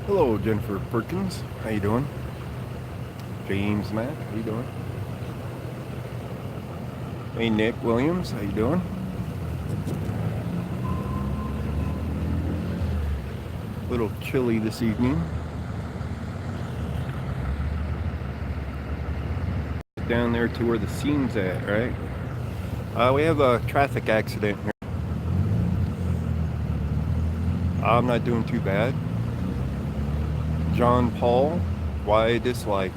Hello, Jennifer Perkins. How you doing? James Mack. How you doing? Hey, Nick Williams. How you doing? A little chilly this evening. Down there to where the scene's at, right? We have a traffic accident here. I'm not doing too bad. John Paul, why dislike?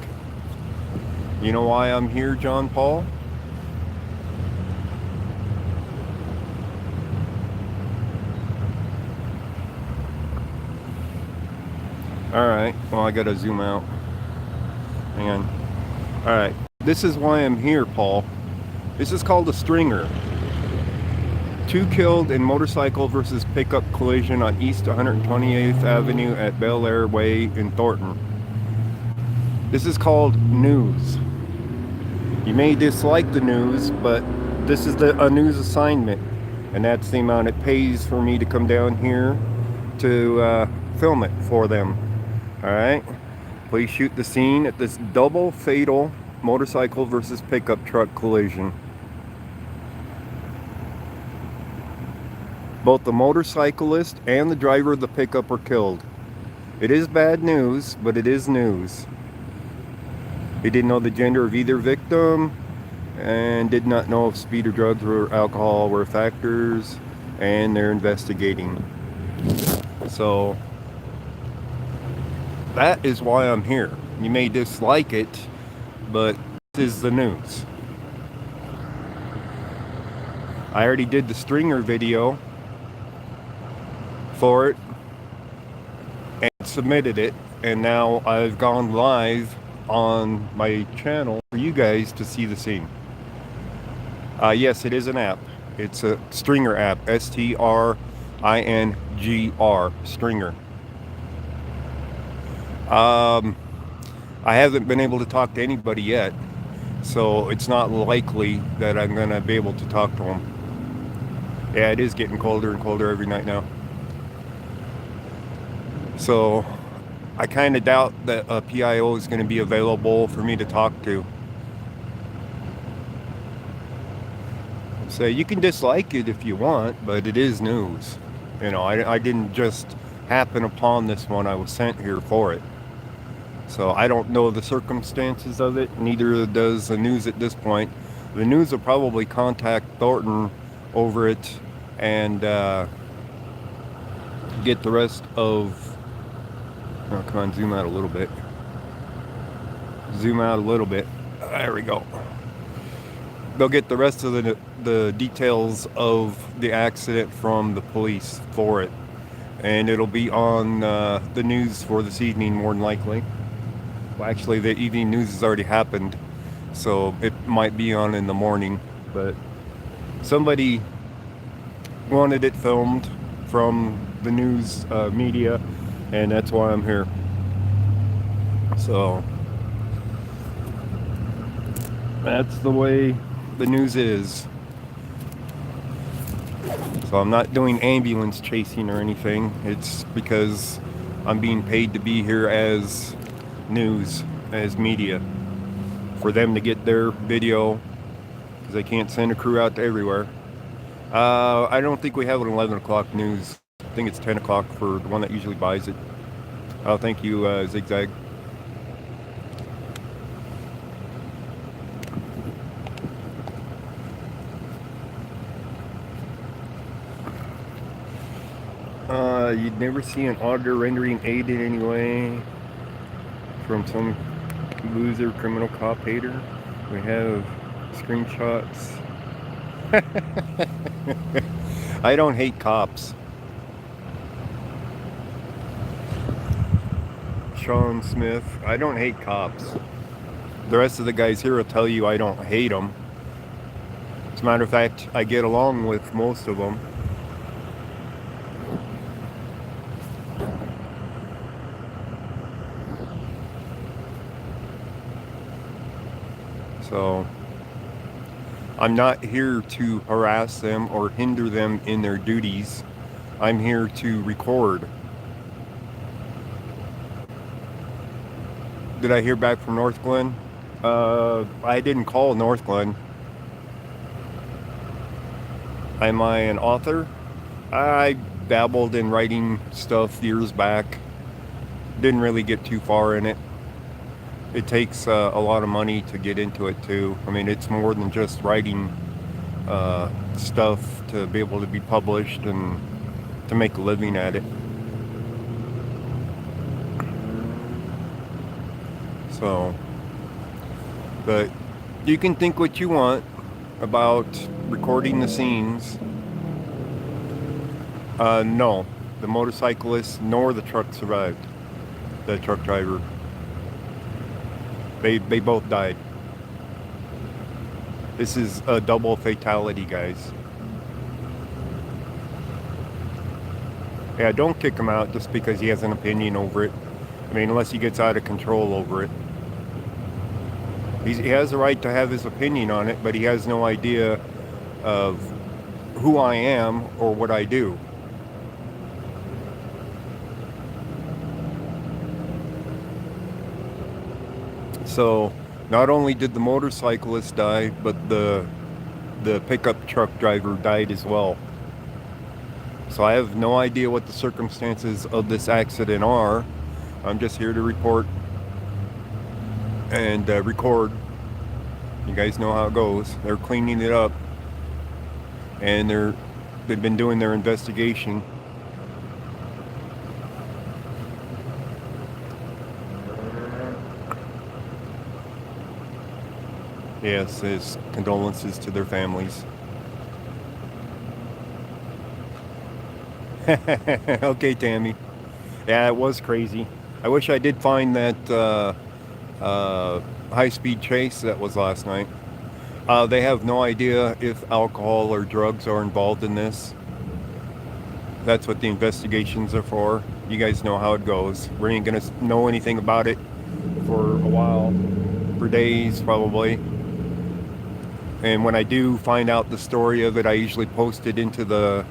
You know why I'm here, John Paul? Alright, well, I gotta zoom out. Hang on. Alright, this is why I'm here, Paul. This is called a stringer. 2 killed in motorcycle versus pickup collision on East 128th Avenue at Bellaire Way in Thornton. This is called news. You may dislike the news, but this is a news assignment, and that's the amount it pays for me to come down here to film it for them. Alright? Please shoot the scene at this double fatal motorcycle versus pickup truck collision. Both the motorcyclist and the driver of the pickup were killed. It is bad news, but it is news. They didn't know the gender of either victim and did not know if speed or drugs or alcohol were factors, and they're investigating. So that is why I'm here. You may dislike it, but this is the news. I already did the stringer video for it and submitted it, and now I've gone live on my channel for you guys to see the scene. Yes, it is an app. It's a stringer app. STRINGR, stringer. I haven't been able to talk to anybody yet, so it's not likely that I'm gonna be able to talk to them. Yeah, it is getting colder and colder every night now. So I kind of doubt that a PIO is going to be available for me to talk to. So you can dislike it if you want, but it is news. You know, I didn't just happen upon this one. I was sent here for it. So I don't know the circumstances of it. Neither does the news at this point. The news will probably contact Thornton over it and get the rest of... Oh, come on, zoom out a little bit. Zoom out a little bit. There we go. They'll get the rest of the details of the accident from the police for it. And it'll be on the news for this evening, more than likely. Well, actually, the evening news has already happened, so it might be on in the morning. But somebody wanted it filmed from the news media, and that's why I'm here. So that's the way the news is. So I'm not doing ambulance chasing or anything. It's because I'm being paid to be here as news, as media, for them to get their video, because they can't send a crew out to everywhere. I don't think we have an 11 o'clock news. I think it's 10 o'clock for the one that usually buys it. Oh, thank you, Zigzag. You'd never see an auditor rendering aid in any way from some loser criminal cop hater. We have screenshots. I don't hate cops. Sean Smith, I don't hate cops. The rest of the guys here will tell you I don't hate them. As a matter of fact, I get along with most of them. So I'm not here to harass them or hinder them in their duties. I'm here to record. Did I hear back from North Glen? I didn't call North Glen. Am I an author? I dabbled in writing stuff years back. Didn't really get too far in it. It takes a lot of money to get into it too. I mean, it's more than just writing stuff to be able to be published and to make a living at it. So, but you can think what you want about recording the scenes. No, the motorcyclist nor the truck survived. The truck driver. They both died. This is a double fatality, guys. Yeah, don't kick him out just because he has an opinion over it. I mean, unless he gets out of control over it. He has a right to have his opinion on it, but he has no idea of who I am or what I do. So, not only did the motorcyclist die, but the pickup truck driver died as well. So I have no idea what the circumstances of this accident are. I'm just here to report and record. You guys know how it goes. They're cleaning it up, and they've been doing their investigation. Yes, his condolences to their families. Okay, Tammy. Yeah, it was crazy. I wish I did find that high-speed chase that was last night. They have no idea if alcohol or drugs are involved in this. That's what the investigations are for. You guys know how it goes. We ain't gonna know anything about it for a while, for days probably. And when I do find out the story of it, I usually post it into the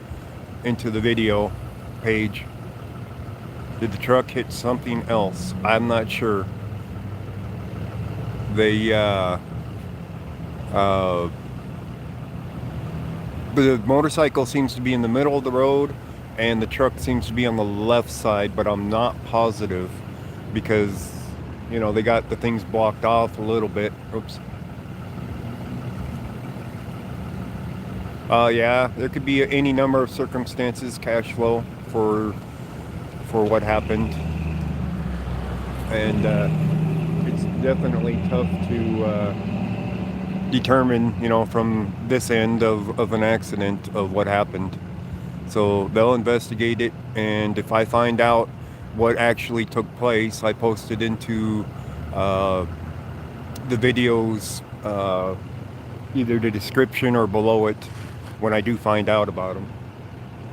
video page. Did the truck hit something else? I'm not sure. The motorcycle seems to be in the middle of the road, and the truck seems to be on the left side, but I'm not positive because, you know, they got the things blocked off a little bit. Oops. Yeah, there could be any number of circumstances, cash flow for what happened, and it's definitely tough to determine, you know, from this end of an accident of what happened. So they'll investigate it, and if I find out what actually took place, I post it into the videos, either the description or below it when I do find out about them.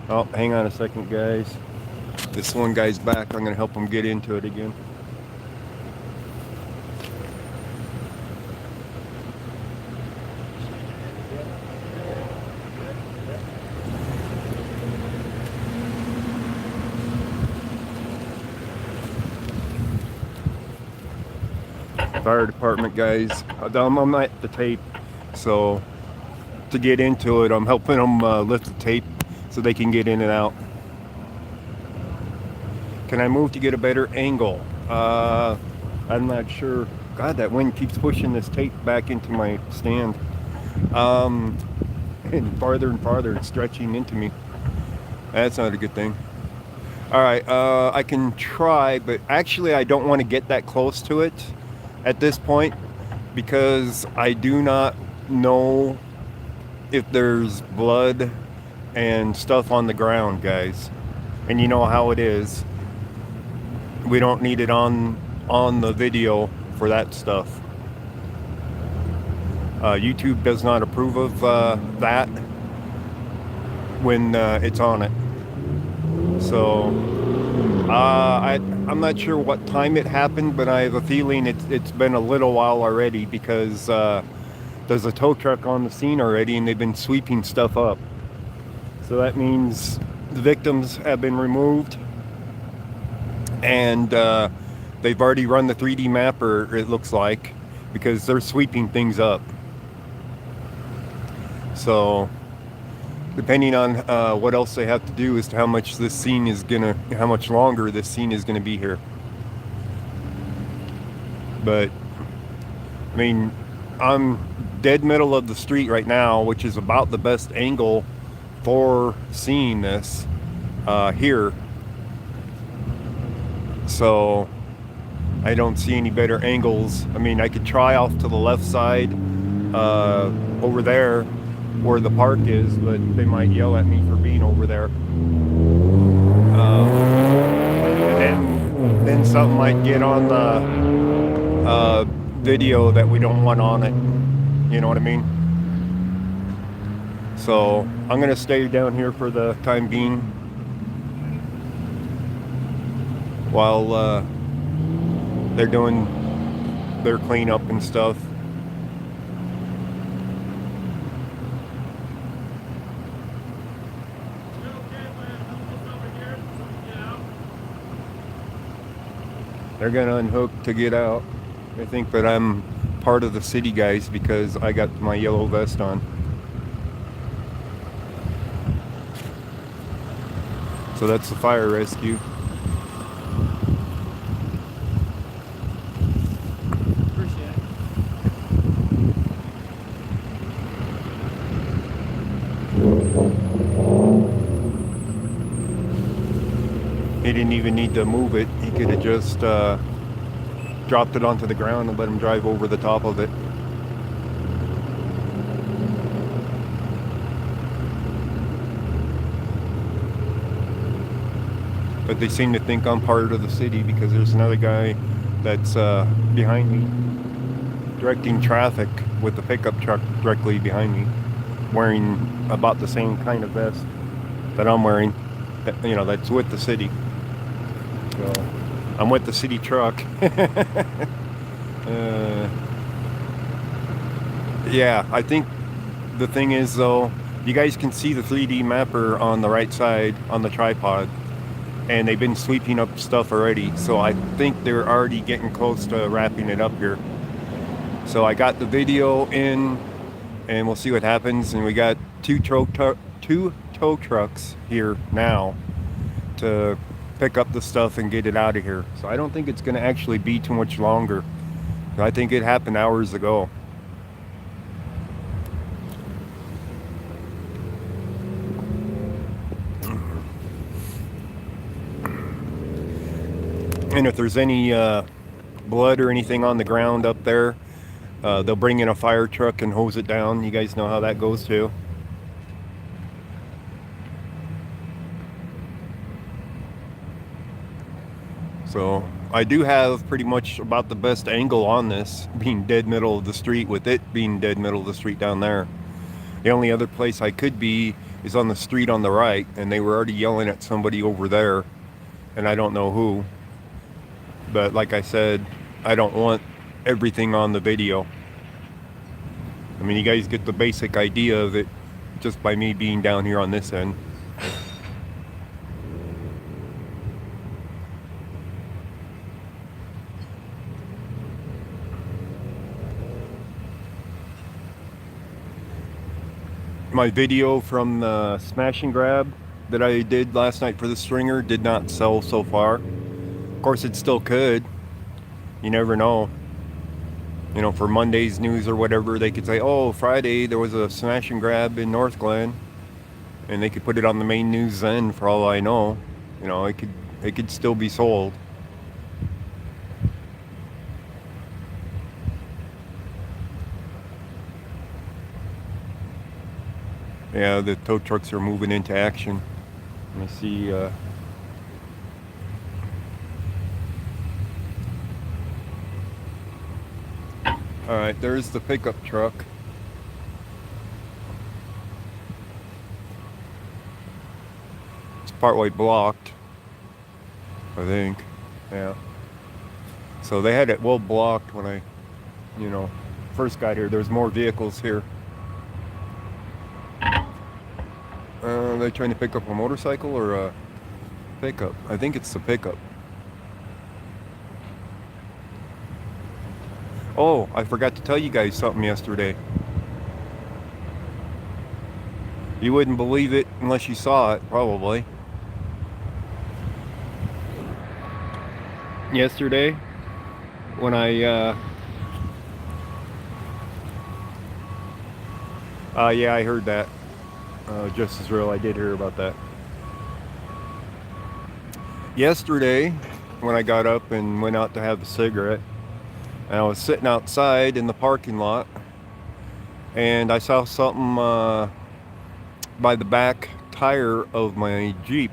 Oh, hang on a second, guys. This one guy's back. I'm going to help him get into it again. Fire department guys. I'm at the tape, so to get into it, I'm helping them lift the tape so they can get in and out. Can I move to get a better angle? I'm not sure. God, that wind keeps pushing this tape back into my stand. And farther, it's stretching into me. That's not a good thing. All right, I can try, but actually I don't want to get that close to it at this point because I do not know if there's blood and stuff on the ground, guys. And you know how it is. We don't need it on the video for that stuff. YouTube does not approve of that when it's on it. So I'm not sure what time it happened, but I have a feeling it's been a little while already because there's a tow truck on the scene already and they've been sweeping stuff up. So that means the victims have been removed and They've already run the 3D mapper, it looks like, because they're sweeping things up. So depending on what else they have to do as to how much how much longer this scene is gonna be here. But I mean, I'm dead middle of the street right now, which is about the best angle for seeing this here. So I don't see any better angles. I mean, I could try off to the left side over there where the park is, but they might yell at me for being over there. And then something might get on the video that we don't want on it. You know what I mean? So I'm gonna stay down here for the time being while they're doing their cleanup and stuff. They're gonna unhook to get out. They think that I'm part of the city guys because I got my yellow vest on. So that's the fire rescue. Appreciate it. He didn't even need to move it. He could have just dropped it onto the ground and let him drive over the top of it. But they seem to think I'm part of the city because there's another guy that's behind me directing traffic with the pickup truck directly behind me, wearing about the same kind of vest that I'm wearing, that's with the city. So I'm with the city truck. Yeah, I think the thing is though, you guys can see the 3D mapper on the right side on the tripod, and they've been sweeping up stuff already. So I think they're already getting close to wrapping it up here. So I got the video in, and we'll see what happens. And we got two tow trucks here now to pick up the stuff and get it out of here. So I don't think it's going to actually be too much longer. I think it happened hours ago. And if there's any blood or anything on the ground up there, they'll bring in a fire truck and hose it down. You guys know how that goes too. So I do have pretty much about the best angle on this, being dead middle of the street with it being dead middle of the street down there. The only other place I could be is on the street on the right, and they were already yelling at somebody over there, and I don't know who. But like I said, I don't want everything on the video. I mean, you guys get the basic idea of it just by me being down here on this end. My video from the smash and grab that I did last night for the stringer did not sell so far. Of course, it still could. You never know. You know, for Monday's news or whatever, they could say, oh, Friday there was a smash and grab in North Glen, and they could put it on the main news then, for all I know. You know, it could still be sold. Yeah, the tow trucks are moving into action. Let me see. All right, there's the pickup truck. It's partway blocked, I think. Yeah. So they had it well blocked when I, first got here. There's more vehicles here. They're trying to pick up a motorcycle or a pickup. I think it's the pickup. Oh, I forgot to tell you guys something yesterday. You wouldn't believe it unless you saw it, probably. Yesterday, when yeah, I heard that. Just as real, I did hear about that. Yesterday, when I got up and went out to have a cigarette, and I was sitting outside in the parking lot, and I saw something by the back tire of my Jeep.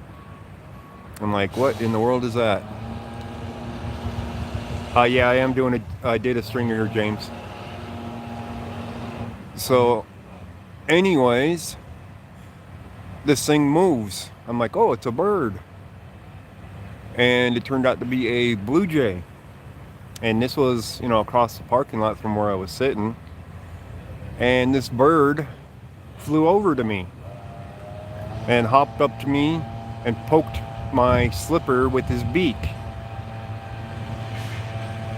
I'm like, what in the world is that? Yeah, I did a stringer here, James. So, anyways, this thing moves. I'm like, oh, it's a bird. And it turned out to be a blue jay. And this was, across the parking lot from where I was sitting. And this bird flew over to me and hopped up to me and poked my slipper with his beak.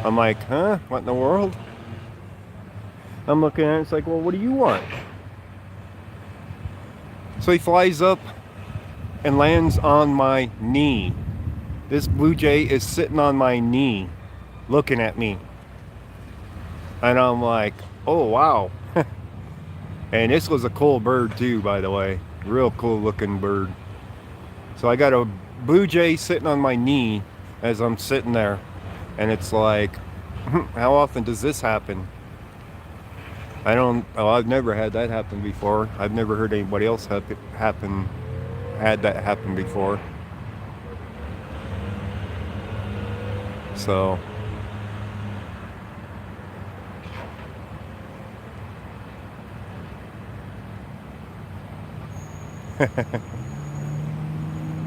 I'm like, huh? What in the world? I'm looking at it, it's like, well, what do you want? So he flies up and lands on my knee. This blue jay is sitting on my knee, looking at me. And I'm like, oh, wow. And this was a cool bird too, by the way. Real cool looking bird. So I got a blue jay sitting on my knee as I'm sitting there. And it's like, how often does this happen? I've never had that happen before. I've never heard anybody else had that happen before. So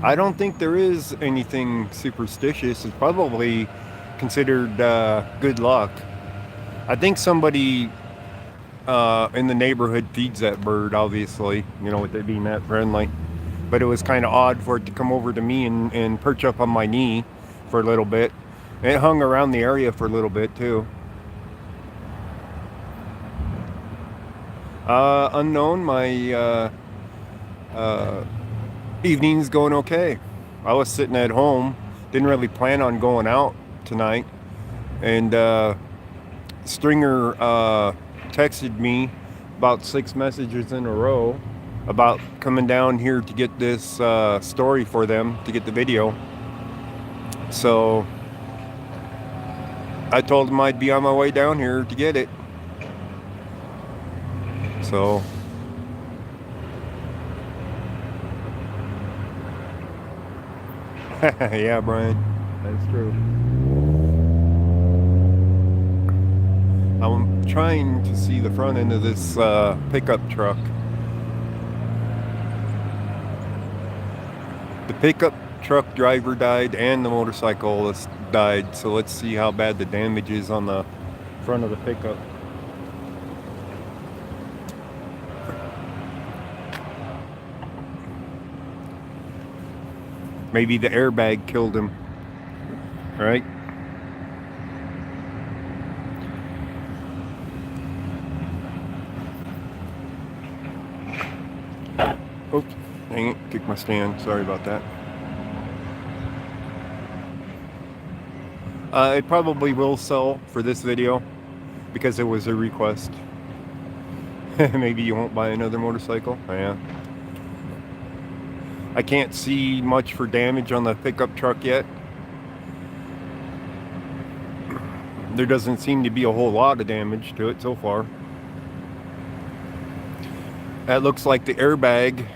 I don't think there is anything superstitious. It's probably considered good luck. I think somebody in the neighborhood feeds that bird, obviously, with it being that friendly. But it was kind of odd for it to come over to me and perch up on my knee for a little bit. And it hung around the area for a little bit too. Unknown, my evening's going okay. I was sitting at home, didn't really plan on going out tonight, and Stringer texted me about 6 messages in a row about coming down here to get this story for them, to get the video. So I told him I'd be on my way down here to get it. So yeah, Brian, that's true. I'm trying to see the front end of this pickup truck. The pickup truck driver died and the motorcyclist died, so let's see how bad the damage is on the front of the pickup. Maybe the airbag killed him, right? Oops, dang it, kicked my stand, sorry about that. It probably will sell for this video because it was a request. Maybe you won't buy another motorcycle. Yeah. I can't see much for damage on the pickup truck yet. There doesn't seem to be a whole lot of damage to it so far. That looks like the airbag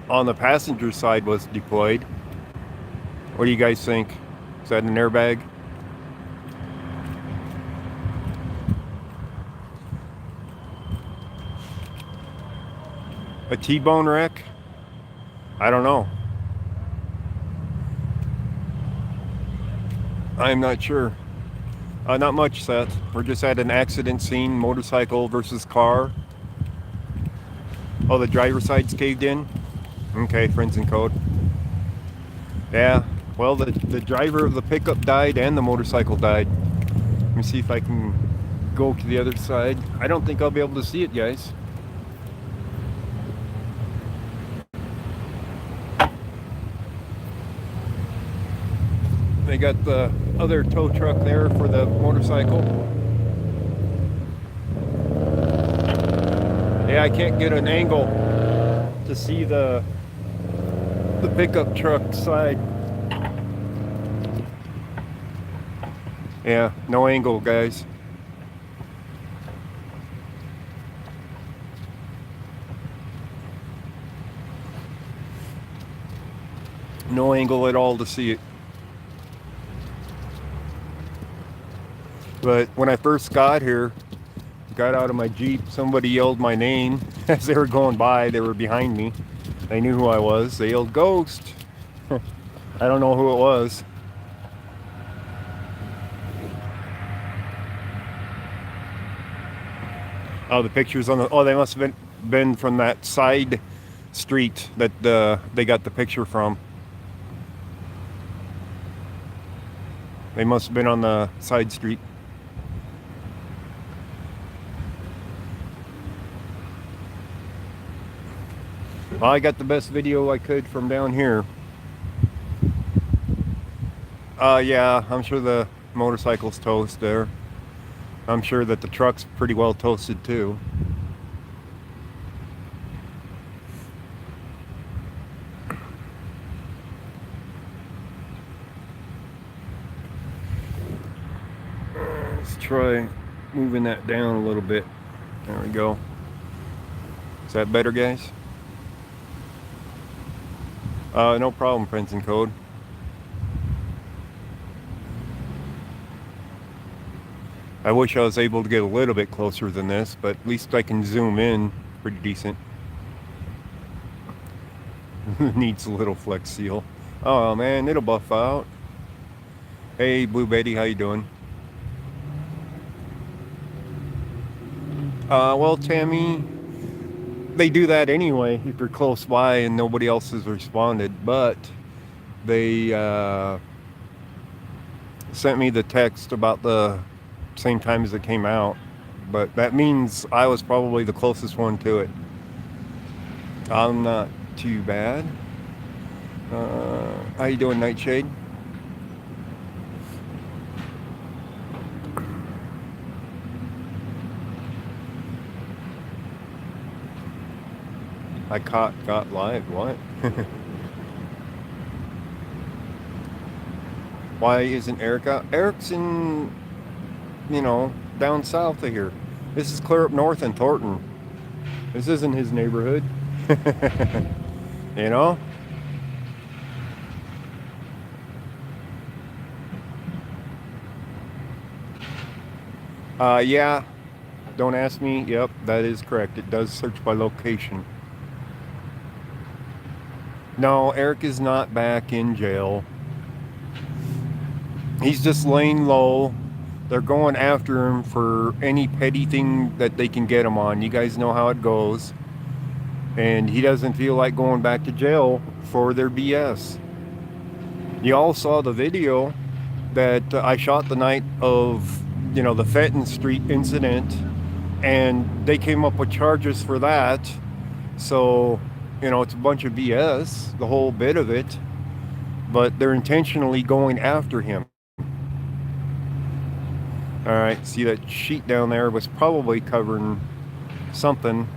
on the passenger side was deployed. What do you guys think? Is that an airbag? A T-bone wreck? I don't know. I'm not sure. Not much, Seth. We're just at an accident scene, motorcycle versus car. Oh, the driver's side's caved in? Okay, friends in code. Yeah, well, the driver of the pickup died and the motorcycle died. Let me see if I can go to the other side. I don't think I'll be able to see it, guys. They got the other tow truck there for the motorcycle. Yeah, I can't get an angle to see the pickup truck side. Yeah, no angle, guys. No angle at all to see it. But when I first got here, got out of my Jeep, somebody yelled my name as they were going by. They were behind me. They knew who I was. They yelled, "Ghost." I don't know who it was. Oh, the pictures on the... Oh, they must have been from that side street that they got the picture from. They must have been on the side street. Well, I got the best video I could from down here. Yeah, I'm sure the motorcycle's toast there. I'm sure that the truck's pretty well toasted too. Let's try moving that down a little bit. There we go. Is that better, guys? No problem, Prince and Code. I wish I was able to get a little bit closer than this, but at least I can zoom in pretty decent. Needs a little flex seal. Oh man, it'll buff out. Hey Blue Betty, how you doing? Well, Tammy, they do that anyway if you're close by and nobody else has responded, but they sent me the text about the same time as it came out, but that means I was probably the closest one to it. I'm not too bad. How you doing, Nightshade? I got live. What? Why isn't Eric out? Eric's in, down south of here. This is clear up north in Thornton. This isn't his neighborhood. You know? Yeah. Don't ask me. Yep, that is correct. It does search by location. No, Eric is not back in jail. He's just laying low. They're going after him for any petty thing that they can get him on. You guys know how it goes. And he doesn't feel like going back to jail for their BS. You all saw the video that I shot the night of, the Fenton Street incident. And they came up with charges for that. So, it's a bunch of BS, the whole bit of it. But they're intentionally going after him. Alright, see that sheet down there was probably covering something.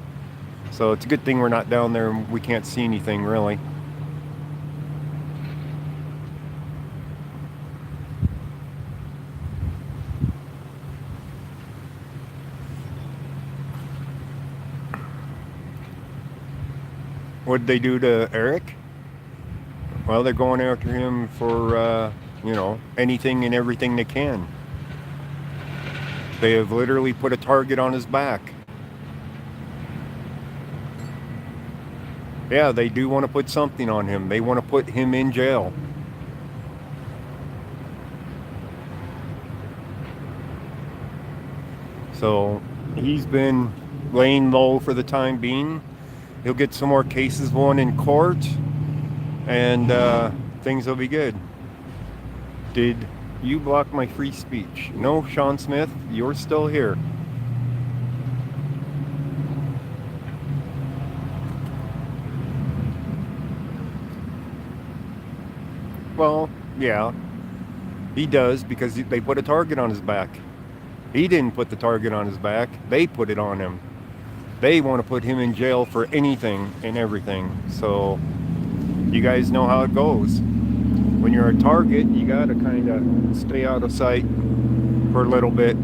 So it's a good thing we're not down there and we can't see anything really. What'd they do to Eric? Well, they're going after him for, anything and everything they can. They have literally put a target on his back. Yeah, they do want to put something on him. They want to put him in jail. So he's been laying low for the time being. He'll get some more cases won in court, and things will be good. Did you block my free speech? No, Sean Smith, you're still here. Well, yeah, he does because they put a target on his back. He didn't put the target on his back. They put it on him. They want to put him in jail for anything and everything. So you guys know how it goes. When you're a target, you got to kind of stay out of sight for a little bit.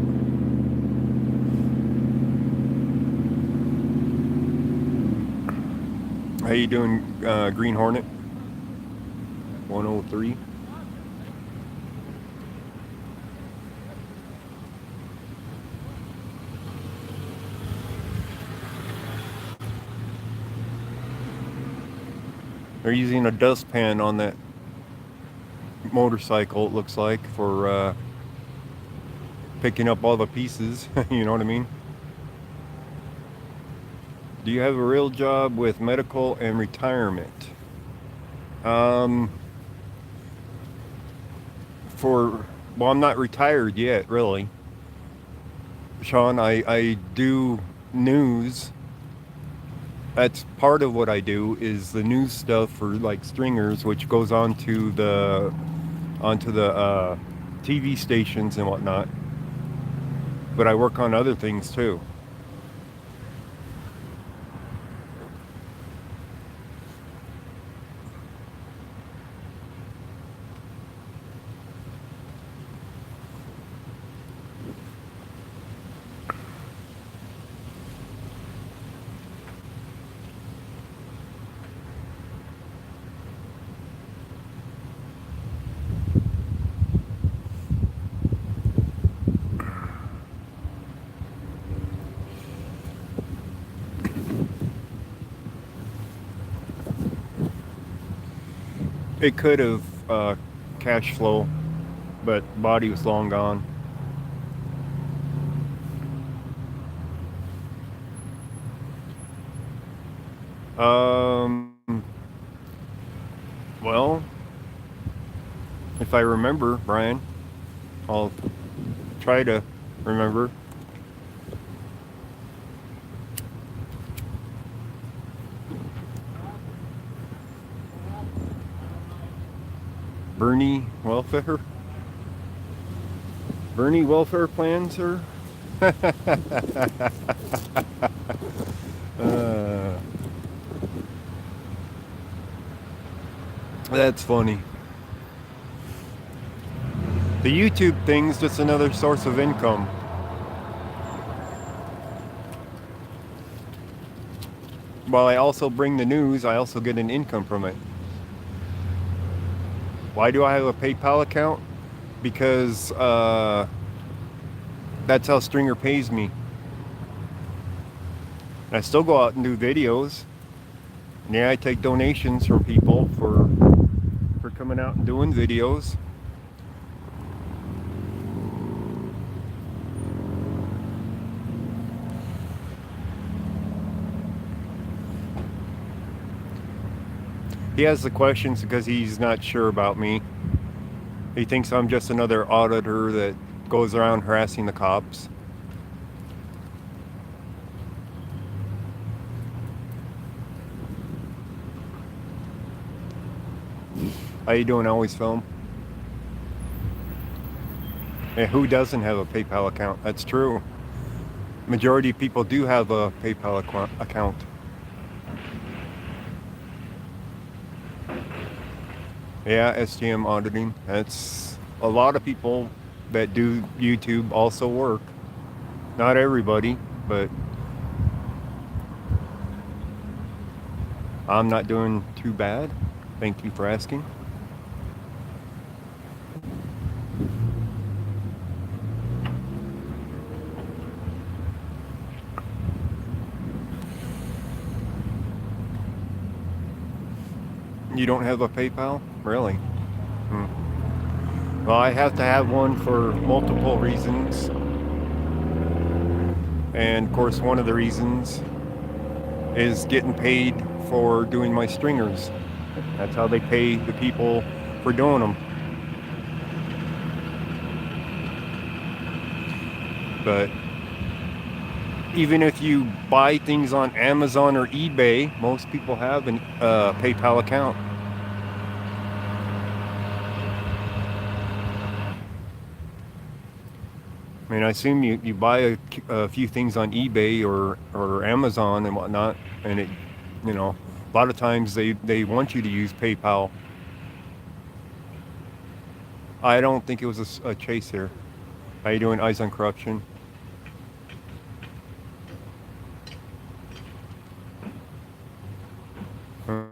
How you doing, Green Hornet? 103. They're using a dustpan on that motorcycle, it looks like, for picking up all the pieces. You know what I mean? Do you have a real job with medical and retirement? Well, I'm not retired yet, really. Sean, I do news. That's part of what I do, is the news stuff for like stringers, which goes onto the TV stations and whatnot. But I work on other things too. It could have cash flow, but body was long gone. Well, if I remember, Brian, I'll try to remember. Bernie welfare? Bernie welfare plan, sir? That's funny. The YouTube thing's just another source of income. While I also bring the news, I also get an income from it. Why do I have a PayPal account? Because that's how Stringer pays me. I still go out and do videos. And yeah, I take donations from people for coming out and doing videos. He has the questions because he's not sure about me. He thinks I'm just another auditor that goes around harassing the cops. How you doing, Always Film? And who doesn't have a PayPal account? That's true. Majority of people do have a PayPal account. Yeah, STM auditing. That's a lot of people that do YouTube also work. Not everybody, but I'm not doing too bad. Thank you for asking. You don't have a PayPal? Really? Well, I have to have one for multiple reasons. And of course, one of the reasons is getting paid for doing my stringers. That's how they pay the people for doing them. But even if you buy things on Amazon or eBay, most people have a PayPal account. I mean, I assume you buy a few things on eBay or Amazon and whatnot, and it, you know, a lot of times they want you to use PayPal. I don't think it was a chase here. How you doing, Eyes on Corruption? Uh,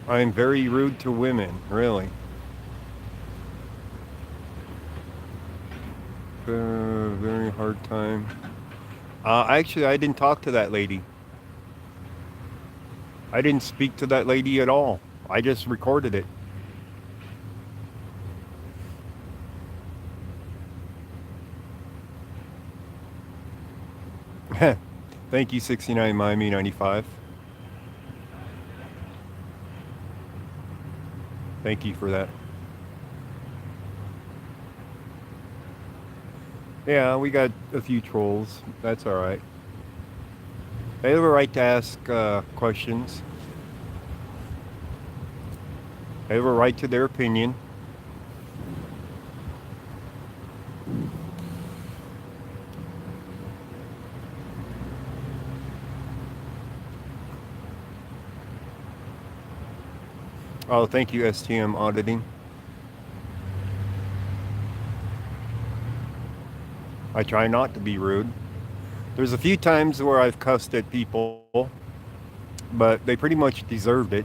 I am very rude to women, really. Very hard time. Actually, I didn't talk to that lady. I didn't speak to that lady at all. I just recorded it. Thank you, 69 Miami 95. Thank you for that. Yeah, we got a few trolls. That's all right. They have a right to ask questions. They have a right to their opinion. Oh, thank you, STM Auditing. I try not to be rude. There's a few times where I've cussed at people, but they pretty much deserved it.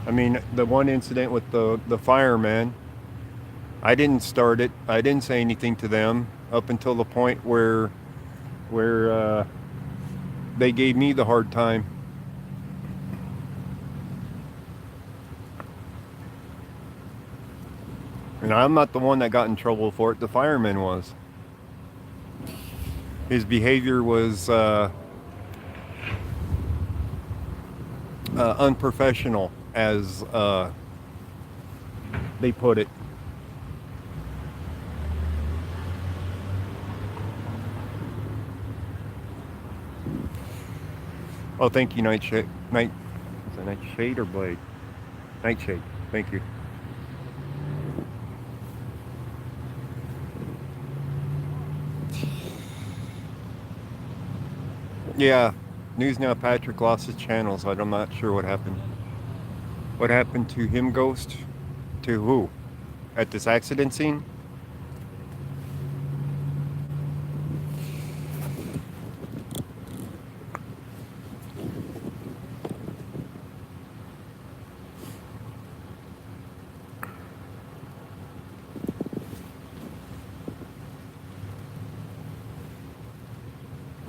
I mean, the one incident with the fireman, I didn't start it. I didn't say anything to them up until the point where they gave me the hard time. And I'm not the one that got in trouble for it. The fireman was. His behavior was unprofessional, as they put it. Oh, thank you, Nightshade. Is it Nightshade or Blade? Nightshade. Thank you. Yeah, News Now Patrick lost his channel, so I'm not sure what happened. What happened to him, Ghost? To who? At this accident scene?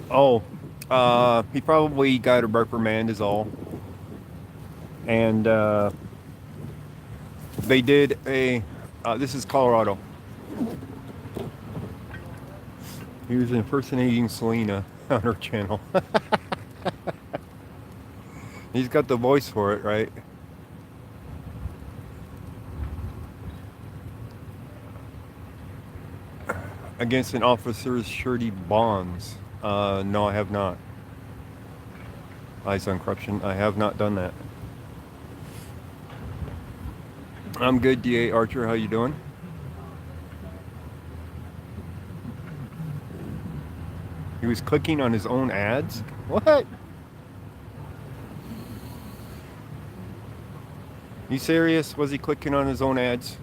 Oh, he probably got a reprimand, is all. And they did a. This is Colorado. He was impersonating Selena on her channel. He's got the voice for it, right? Against an officer's surety bonds. No, I have not. Eyes on Corruption. I have not done that. I'm good, DA Archer. How you doing? He was clicking on his own ads? What? You serious? Was he clicking on his own ads?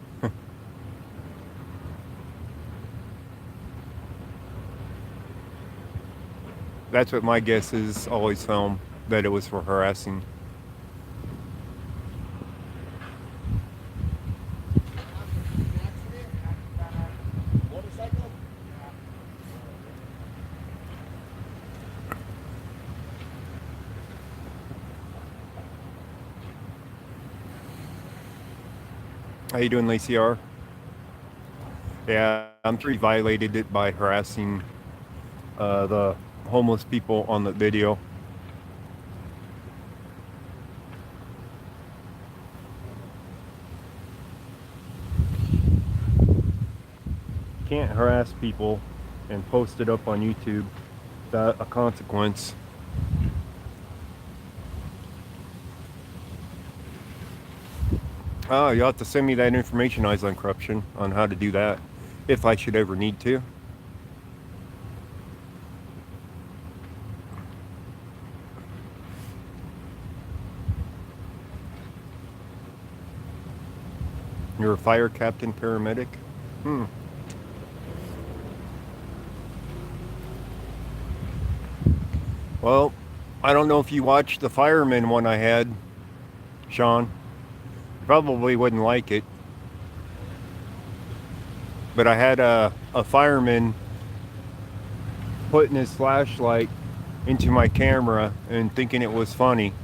That's what my guess is. Always found that it was for harassing. How you doing, Lacey R? Yeah, I'm sure he violated it by harassing the homeless people on the video. Can't harass people and post it up on YouTube without a consequence. Oh, you'll have to send me that information, Eyes on Corruption, on how to do that, if I should ever need to. You're a fire captain paramedic? Hmm. Well, I don't know if you watched the fireman one I had, Sean. You probably wouldn't like it. But I had a fireman putting his flashlight into my camera and thinking it was funny.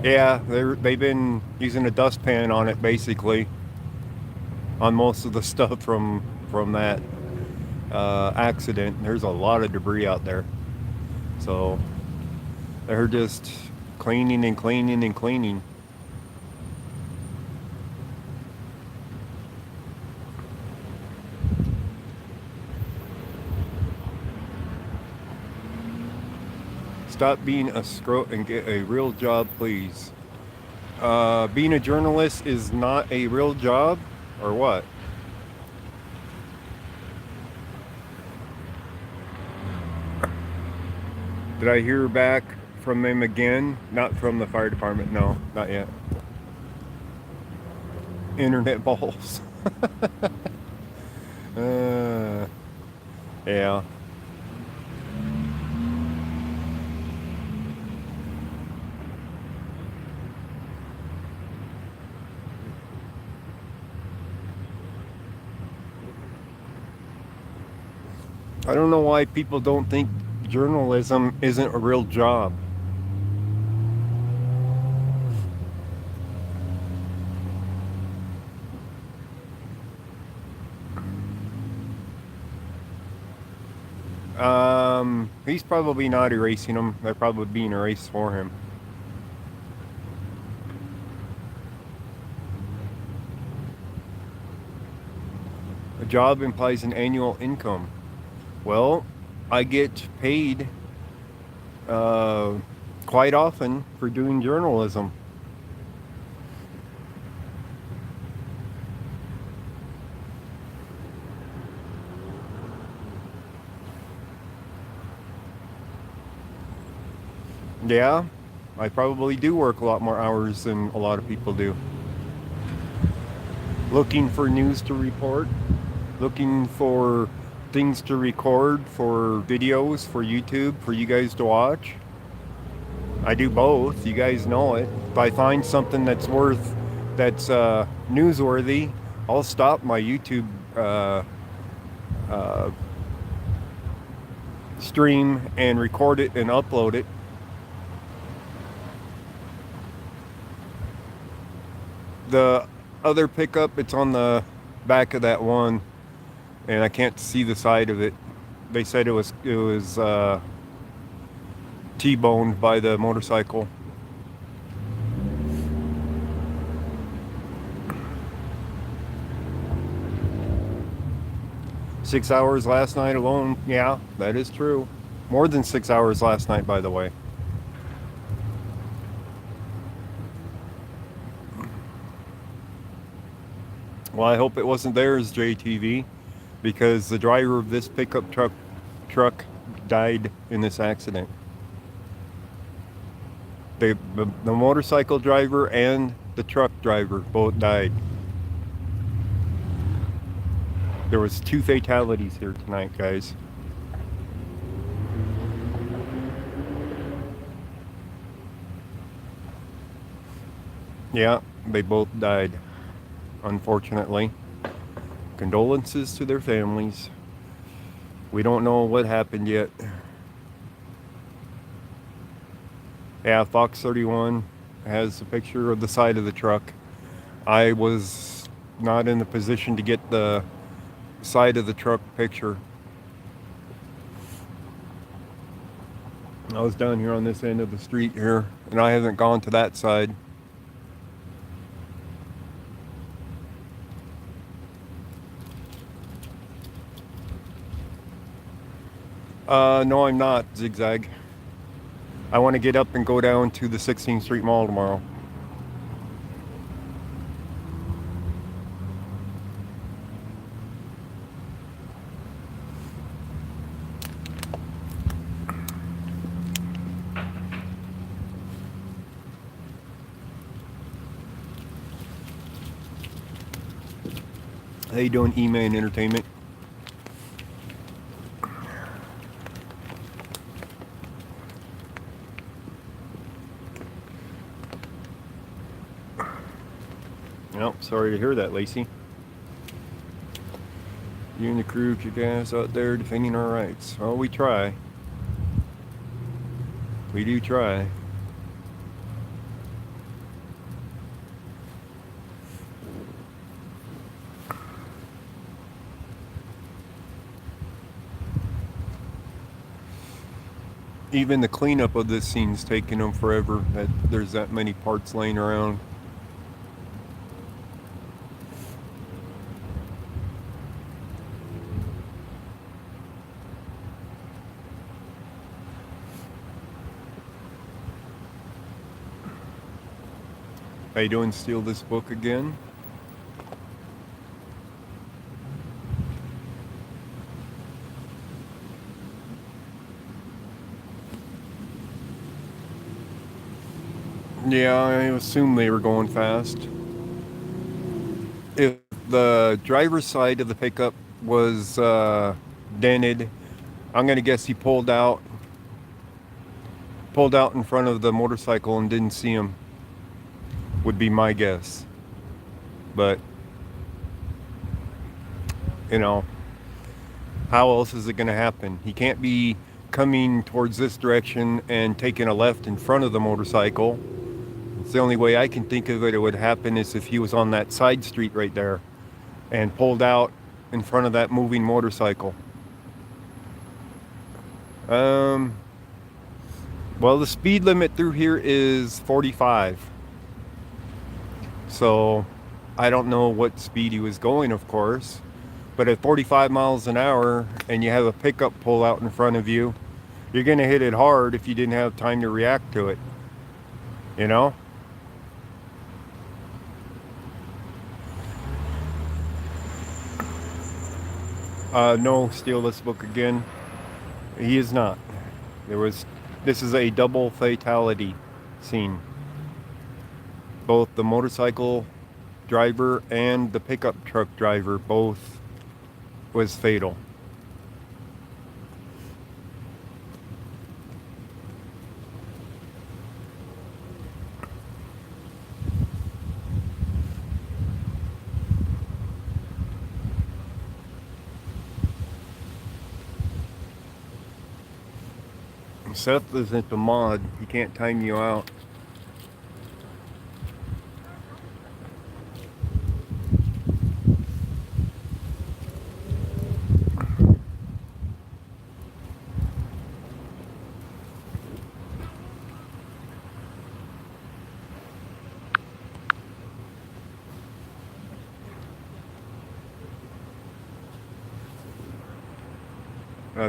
Yeah, they've been using a dustpan on it basically, on most of the stuff from that accident. There's a lot of debris out there, so they're just cleaning and cleaning and cleaning. Stop being a scrote and get a real job, please. Being a journalist is not a real job, or what? Did I hear back from them again? Not from the fire department, no, not yet. Internet balls. uh, yeah. I don't know why people don't think journalism isn't a real job. He's probably not erasing them. They're probably being erased for him. A job implies an annual income. Well, I get paid uh, quite often for doing journalism. Yeah, I probably do work a lot more hours than a lot of people do. Looking for news to report, looking for things to record, for videos, for YouTube, for you guys to watch. I do both. You guys know it. If I find something that's newsworthy, I'll stop my YouTube uh, stream and record it and upload it. The other pickup, it's on the back of that one, and I can't see the side of it. They said it was T-boned by the motorcycle. Six hours last night alone. Yeah, that is true. More than 6 hours last night, by the way. Well, I hope it wasn't theirs, JTV, because the driver of this pickup truck died in this accident. The motorcycle driver and the truck driver both died. There was 2 fatalities here tonight, guys. Yeah, they both died, unfortunately. Condolences to their families. We don't know what happened yet. Yeah, Fox 31 has a picture of the side of the truck. I was not in the position to get the side of the truck picture. I was down here on this end of the street here, and I haven't gone to that side. No, I'm not, Zigzag. I want to get up and go down to the 16th Street Mall tomorrow. How you doing, E-Man Entertainment? Well, sorry to hear that, Lacey. You and the crew kick ass out there defending our rights. Well, we try. We do try. Even the cleanup of this scene's taking them forever. That there's that many parts laying around. How you doing? Steal this book again? Yeah, I assume they were going fast. If the driver's side of the pickup was dented, I'm gonna guess he pulled out in front of the motorcycle and didn't see him. Would be my guess. But you know, how else is it gonna happen? He can't be coming towards this direction and taking a left in front of the motorcycle. It's the only way I can think of it would happen is if he was on that side street right there and pulled out in front of that moving motorcycle. Well, the speed limit through here is 45. So I don't know what speed he was going, of course, but at 45 miles an hour and you have a pickup pull out in front of you, you're going to hit it hard if you didn't have time to react to it, you know? No, steal this book again. He is not. This is a double fatality scene. Both the motorcycle driver and the pickup truck driver both was fatal. Seth isn't the mod. He can't time you out.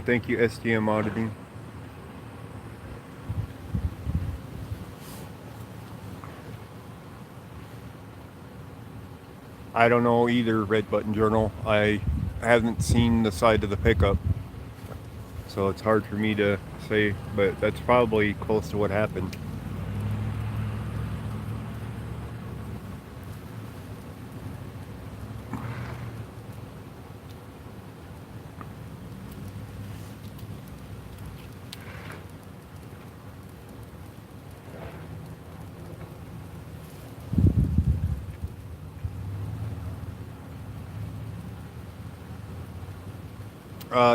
Thank you, STM Auditing. I don't know either, Red Button Journal. I haven't seen the side of the pickup, so it's hard for me to say, but that's probably close to what happened.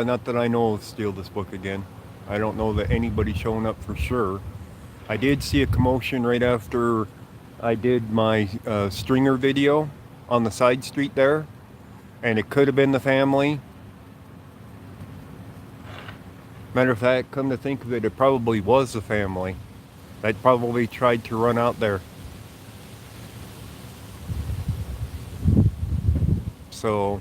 Not that I know of. Steal this book again. I don't know that anybody's showing up for sure. I did see a commotion right after I did my stringer video on the side street there, and it could have been the family. Matter of fact, come to think of it, it probably was the family that probably tried to run out there. So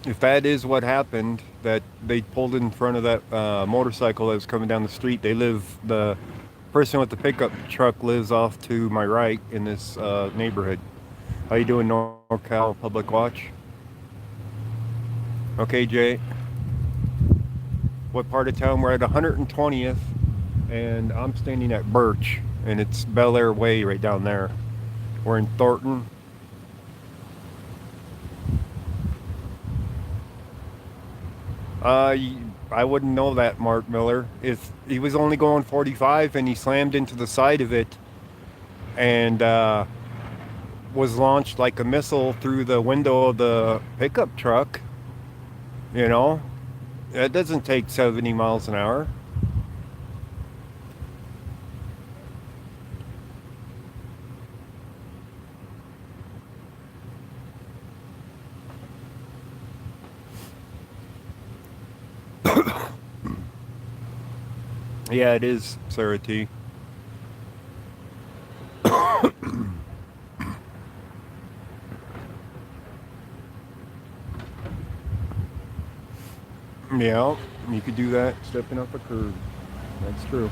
if that is what happened, that they pulled in front of that motorcycle that was coming down the street, the person with the pickup truck lives off to my right in this neighborhood. How you doing, NorCal Public Watch? Okay, Jay. What part of town? We're at 120th, and I'm standing at Birch, and it's Bellaire Way right down there. We're in Thornton. I wouldn't know that, Mark Miller. If he was only going 45 and he slammed into the side of it and was launched like a missile through the window of the pickup truck, you know, that doesn't take 70 miles an hour. Yeah, it is, Sarah T. Yeah, you could do that stepping up a curb. That's true.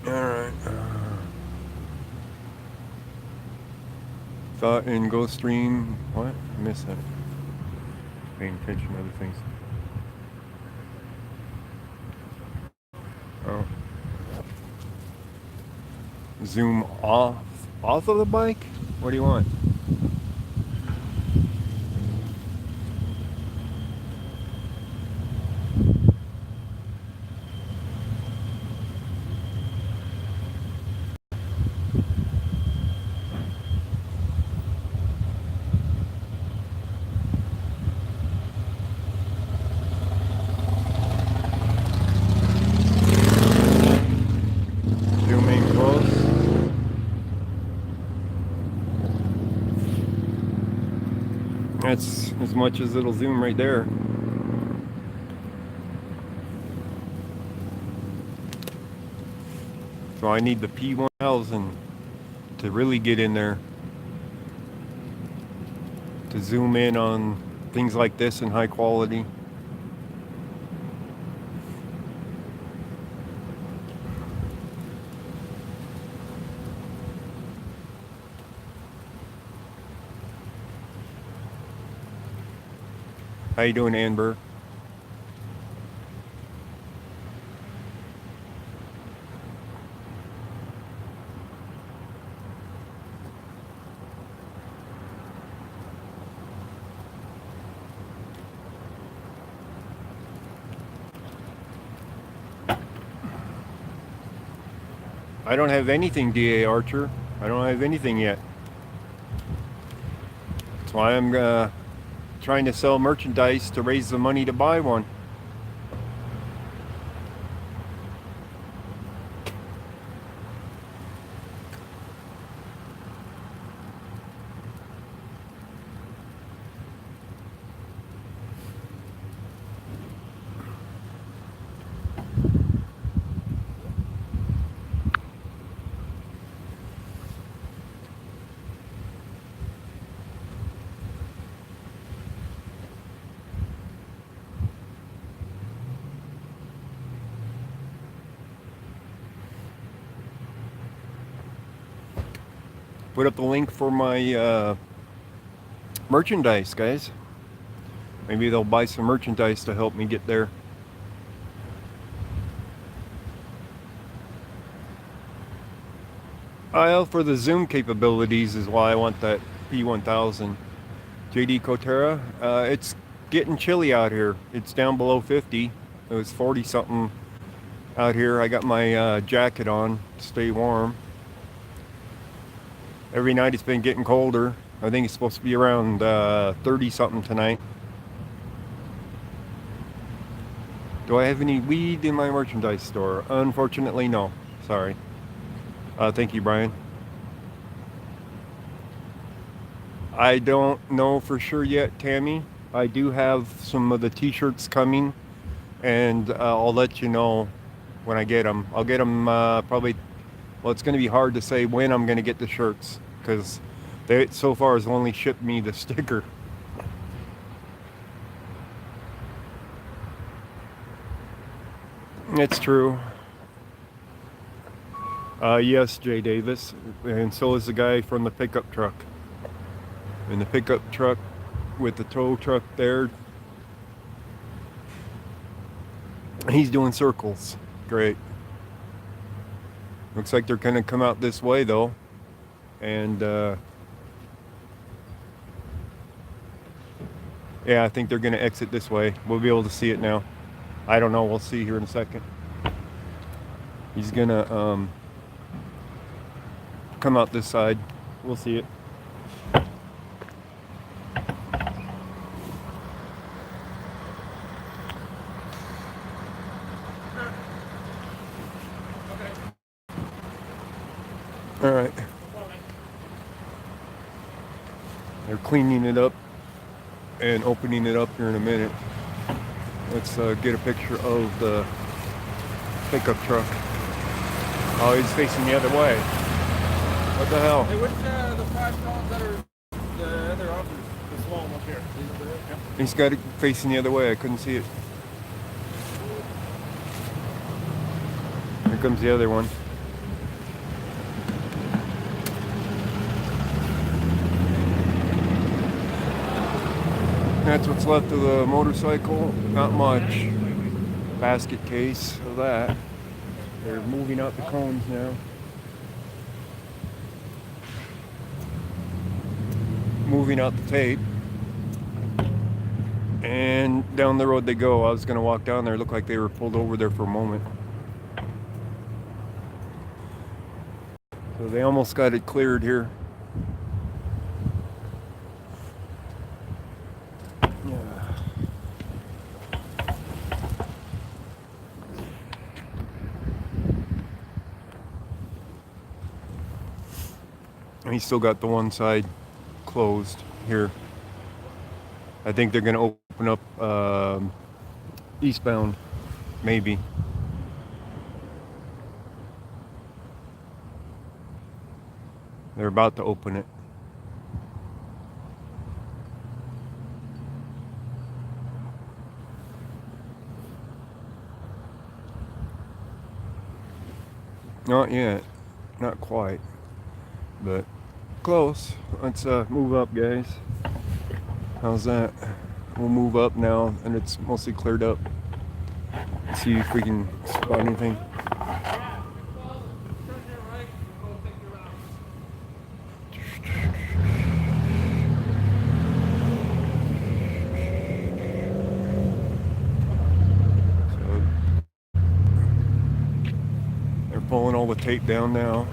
All right. Thought in Ghost Stream. What? I missed that. Paying attention to other things. Oh. Zoom off of the bike? What do you want? Zooming close. That's as much as it'll zoom right there. So I need the P1000 to really get in there, to zoom in on things like this in high quality. How you doing, Amber? I don't have anything, DA Archer. I don't have anything yet. That's why I'm trying to sell merchandise to raise the money to buy one. Put up the link for my merchandise, guys. Maybe they'll buy some merchandise to help me get there. For the zoom capabilities is why I want that P1000. JD Cotera, it's getting chilly out here. It's down below 50. It was 40 something out here. I got my jacket on to stay warm. Every night it's been getting colder. I think it's supposed to be around 30 something tonight. Do I have any weed in my merchandise store? Unfortunately, no. Sorry. Thank you, Brian. I don't know for sure yet, Tammy. I do have some of the t-shirts coming, and I'll let you know when I get them. I'll get them probably. Well, it's going to be hard to say when I'm going to get the shirts because they so far has only shipped me the sticker. It's true. Yes, Jay Davis, and so is the guy from the pickup truck. And the pickup truck with the tow truck there, he's doing circles. Great. Looks like they're going to come out this way though, and yeah, I think they're going to exit this way. We'll be able to see it now. I don't know. We'll see here in a second. He's going to come out this side. We'll see it. All right. They're cleaning it up and opening it up here in a minute. Let's get a picture of the pickup truck. Oh, he's facing the other way. What the hell? Hey, which the 5 columns that are the other officers? The small one up here. Yep. He's got it facing the other way. I couldn't see it. Here comes the other one. That's what's left of the motorcycle. Not much. Basket case of that. They're moving out the cones now. Moving out the tape. And down the road they go. I was going to walk down there. It looked like they were pulled over there for a moment. So they almost got it cleared here. He's still got the one side closed here. I think they're going to open up eastbound, maybe. They're about to open it. Not yet. Not quite. But close. Let's move up, guys. How's that? We'll move up now, and it's mostly cleared up. See if we can spot anything. So they're pulling all the tape down now.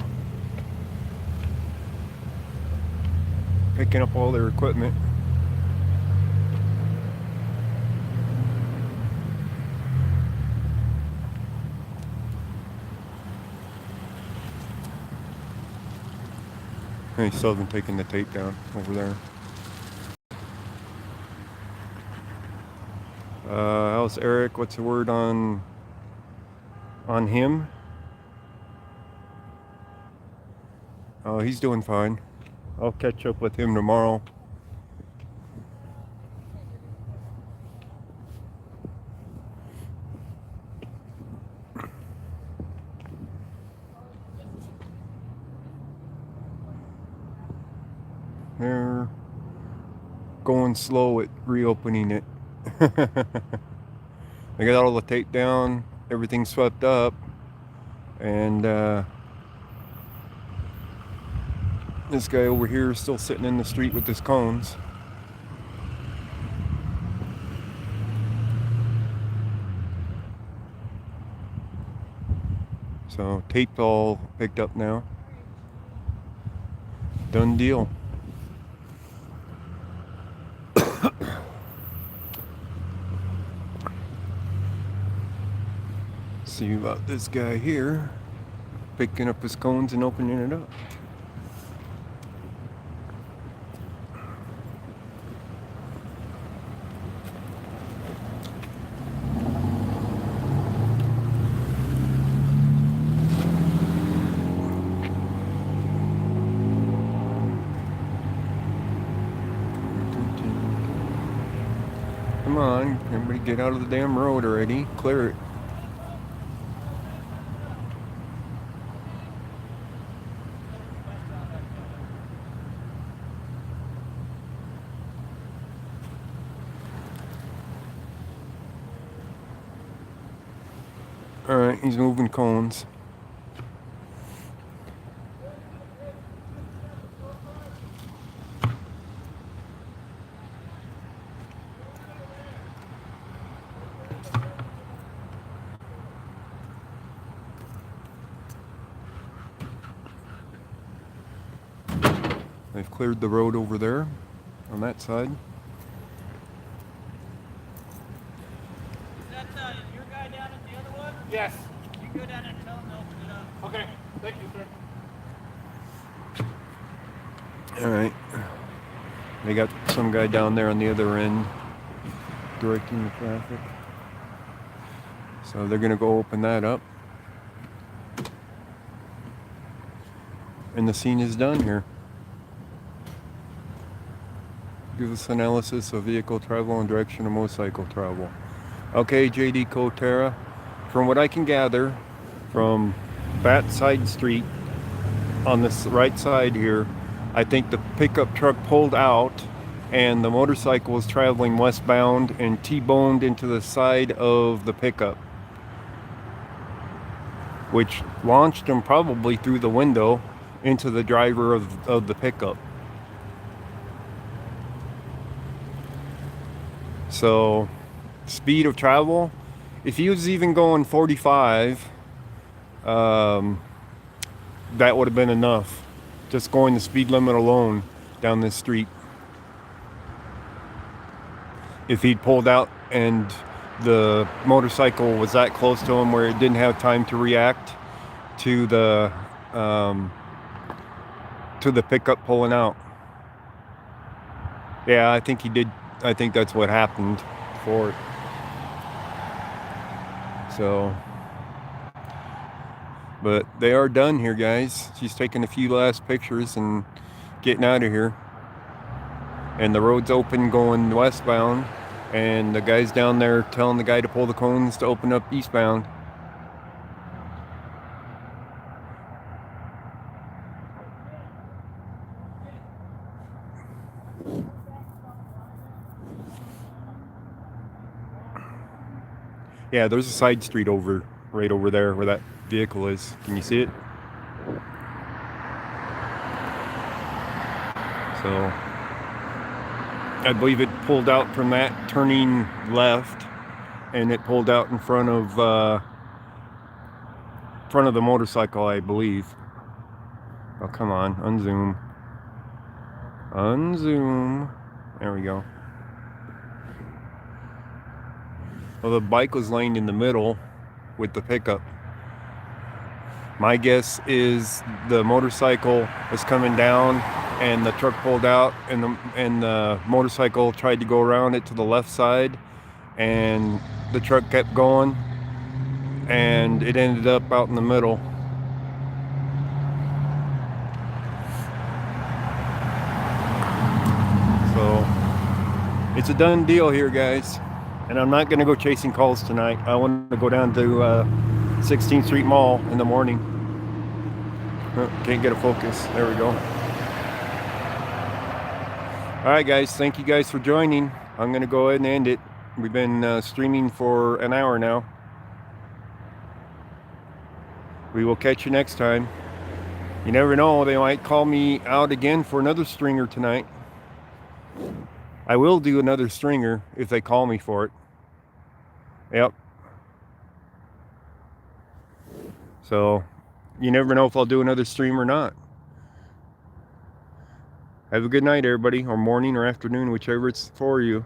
Picking up all their equipment. And he still hasn't taken the tape down over there. How's Eric? What's the word on him? Oh, he's doing fine. I'll catch up with him tomorrow. They're going slow at reopening it. They got all the tape down, everything swept up, and this guy over here is still sitting in the street with his cones. So tape all picked up now. Done deal. See about this guy here picking up his cones and opening it up. Come on, everybody get out of the damn road already. Clear it. Alright, he's moving cones. They've cleared the road over there on that side. Is that your guy down at the other one? Yes. You can go down and tell him to open it up. Okay. Thank you, sir. Alright. They got some guy down there on the other end directing the traffic. So they're gonna go open that up. And the scene is done here. Give us analysis of vehicle travel and direction of motorcycle travel. Okay, JD Cotera. From what I can gather from that side street on this right side here, I think the pickup truck pulled out and the motorcycle was traveling westbound and T-boned into the side of the pickup, which launched him probably through the window into the driver of the pickup. So, speed of travel, if he was even going 45, that would have been enough. Just going the speed limit alone down this street. If he'd pulled out and the motorcycle was that close to him where it didn't have time to react to the pickup pulling out. Yeah, I think he did. I think that's what happened for it. So, but they are done here, guys. She's taking a few last pictures and getting out of here. And the road's open going westbound. And the guy's down there telling the guy to pull the cones to open up eastbound. Yeah, there's a side street right over there where that vehicle is. Can you see it? So, I believe it pulled out from that turning left, and it pulled out in front of the motorcycle, I believe. Oh, come on, unzoom. Unzoom. There we go. Well, the bike was laying in the middle with the pickup. My guess is the motorcycle was coming down and the truck pulled out and the motorcycle tried to go around it to the left side and the truck kept going and it ended up out in the middle. So it's a done deal here, guys. And I'm not going to go chasing calls tonight. I want to go down to 16th Street Mall in the morning. Oh, can't get a focus. There we go. Alright, guys. Thank you guys for joining. I'm going to go ahead and end it. We've been streaming for an hour now. We will catch you next time. You never know. They might call me out again for another stringer tonight. I will do another stringer if they call me for it. Yep. So, you never know if I'll do another stream or not. Have a good night, everybody, or morning or afternoon, whichever it's for you.